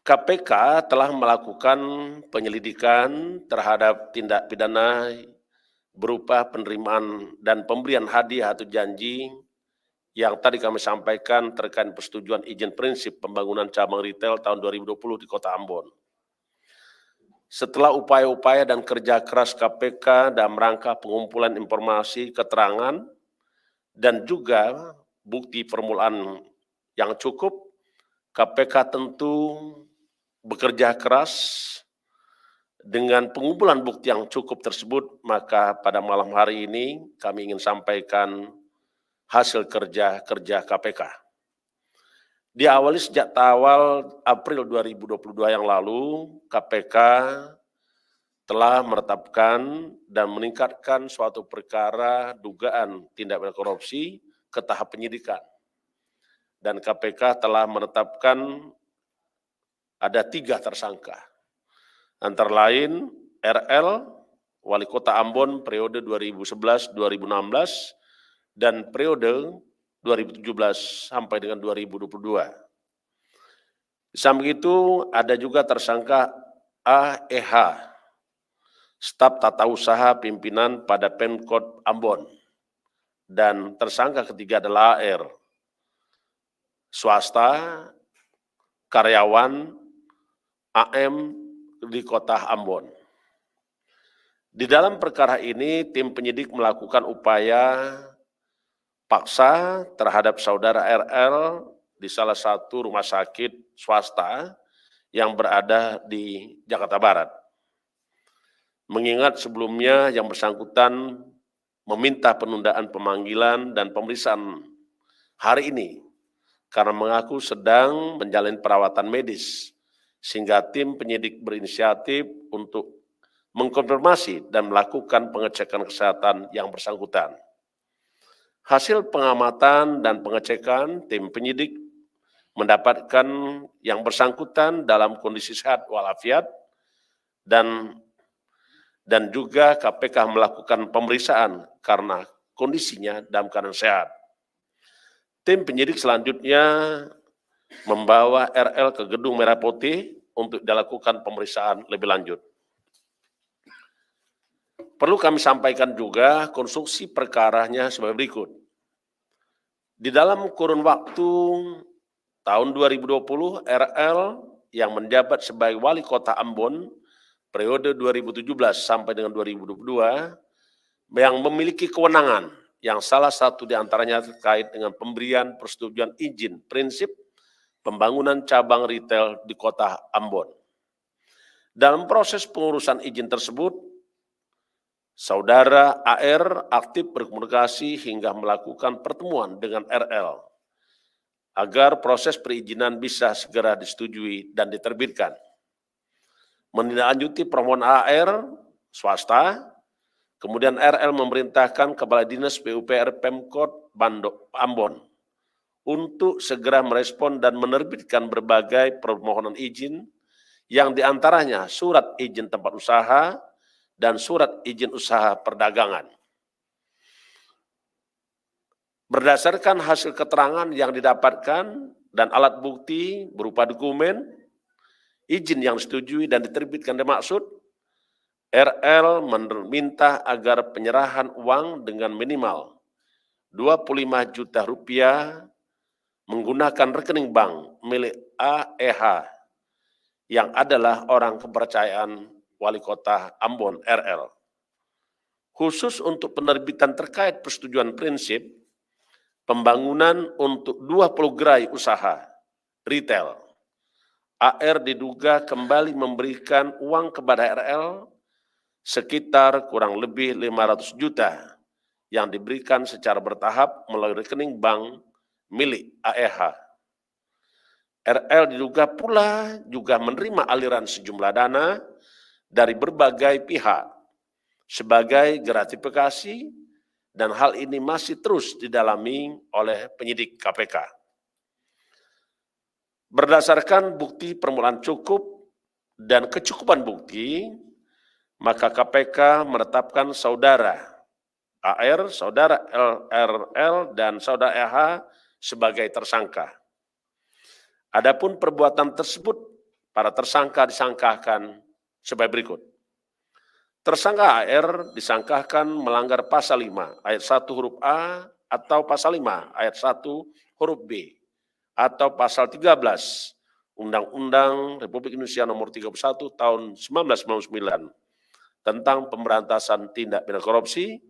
KPK telah melakukan penyelidikan terhadap tindak pidana berupa penerimaan dan pemberian hadiah atau janji yang tadi kami sampaikan terkait persetujuan izin prinsip pembangunan cabang retail tahun 2020 di Kota Ambon. Setelah upaya-upaya dan kerja keras KPK dalam rangka pengumpulan informasi, keterangan, dan juga bukti permulaan yang cukup, KPK tentu bekerja keras dengan pengumpulan bukti yang cukup tersebut, maka pada malam hari ini kami ingin sampaikan hasil kerja KPK. Diawali sejak awal April 2022 yang lalu, KPK telah menetapkan dan meningkatkan suatu perkara dugaan tindak pidana korupsi ke tahap penyidikan. Dan KPK telah menetapkan ada 3 tersangka. Antara lain RL, Wali Kota Ambon periode 2011-2016, dan periode 2017 sampai dengan 2022. Di samping itu ada juga tersangka AEH, staf tata usaha pimpinan pada Pemkot Ambon. Dan tersangka ketiga adalah AR, swasta, karyawan AM di Kota Ambon. Di dalam perkara ini, tim penyidik melakukan upaya paksa terhadap saudara RL di salah satu rumah sakit swasta yang berada di Jakarta Barat. Mengingat sebelumnya yang bersangkutan meminta penundaan pemanggilan dan pemeriksaan hari ini karena mengaku sedang menjalani perawatan medis, sehingga tim penyidik berinisiatif untuk mengkonfirmasi dan melakukan pengecekan kesehatan yang bersangkutan. Hasil pengamatan dan pengecekan, tim penyidik mendapatkan yang bersangkutan dalam kondisi sehat walafiat, dan juga KPK melakukan pemeriksaan karena kondisinya dalam keadaan sehat. Tim penyidik selanjutnya membawa RL ke Gedung Merah Putih untuk dilakukan pemeriksaan lebih lanjut. Perlu kami sampaikan juga konstruksi perkaranya sebagai berikut. Di dalam kurun waktu tahun 2020, RL yang menjabat sebagai Wali Kota Ambon periode 2017 sampai dengan 2022 yang memiliki kewenangan yang salah satu diantaranya terkait dengan pemberian persetujuan izin prinsip pembangunan cabang retail di Kota Ambon. Dalam proses pengurusan izin tersebut, Saudara AR aktif berkomunikasi hingga melakukan pertemuan dengan RL agar proses perizinan bisa segera disetujui dan diterbitkan. Menindaklanjuti permohonan AR swasta, kemudian RL memerintahkan Kepala Dinas PUPR Pemkot Ambon untuk segera merespon dan menerbitkan berbagai permohonan izin yang diantaranya surat izin tempat usaha dan surat izin usaha perdagangan. Berdasarkan hasil keterangan yang didapatkan dan alat bukti berupa dokumen, izin yang disetujui dan diterbitkan dimaksud, RL meminta agar penyerahan uang dengan minimal 25 juta rupiah menggunakan rekening bank milik AEH yang adalah orang kepercayaan Wali Kota Ambon RL. Khusus untuk penerbitan terkait persetujuan prinsip pembangunan untuk 20 gerai usaha retail, AR diduga kembali memberikan uang kepada RL sekitar kurang lebih 500 juta yang diberikan secara bertahap melalui rekening bank milik AEH. RL diduga pula juga menerima aliran sejumlah dana dari berbagai pihak sebagai gratifikasi, dan hal ini masih terus didalami oleh penyidik KPK. Berdasarkan bukti permulaan cukup dan kecukupan bukti, maka KPK menetapkan saudara AR, saudara RL, dan saudara EH sebagai tersangka. Adapun perbuatan tersebut para tersangka disangkakan sebagai berikut. Tersangka AR disangkakan melanggar pasal 5 ayat 1 huruf A atau pasal 5 ayat 1 huruf B atau pasal 13 Undang-Undang Republik Indonesia Nomor 31 Tahun 1999 tentang pemberantasan tindak pidana korupsi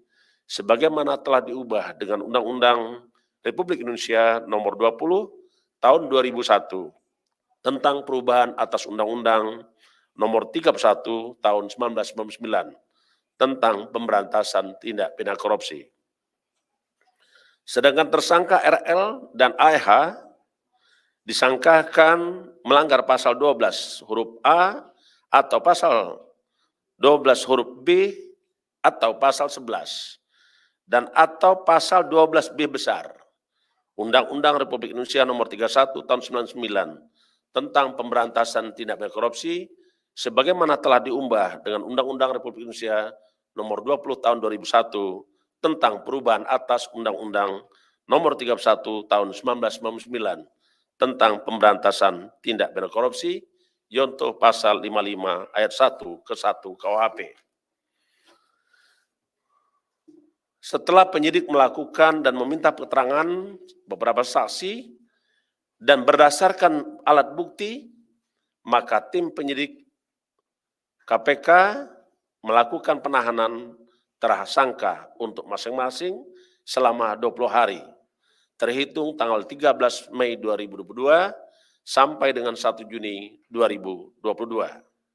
sebagaimana telah diubah dengan Undang-Undang Republik Indonesia Nomor 20 Tahun 2001 tentang perubahan atas Undang-Undang Nomor 31 Tahun 1999 tentang pemberantasan tindak pidana korupsi. Sedangkan tersangka RL dan AH disangkakan melanggar pasal 12 huruf A atau pasal 12 huruf B atau pasal 11 dan atau pasal 12B besar Undang-Undang Republik Indonesia Nomor 31 Tahun 99 tentang pemberantasan tindak pidana korupsi sebagaimana telah diubah dengan Undang-Undang Republik Indonesia Nomor 20 Tahun 2001 tentang perubahan atas Undang-Undang Nomor 31 Tahun 1999 tentang pemberantasan tindak pidana korupsi yaitu pasal 55 ayat 1 ke 1 KUHP. Setelah penyidik melakukan dan meminta keterangan beberapa saksi dan berdasarkan alat bukti, maka tim penyidik KPK melakukan penahanan tersangka untuk masing-masing selama 20 hari, terhitung tanggal 13 Mei 2022 sampai dengan 1 Juni 2022.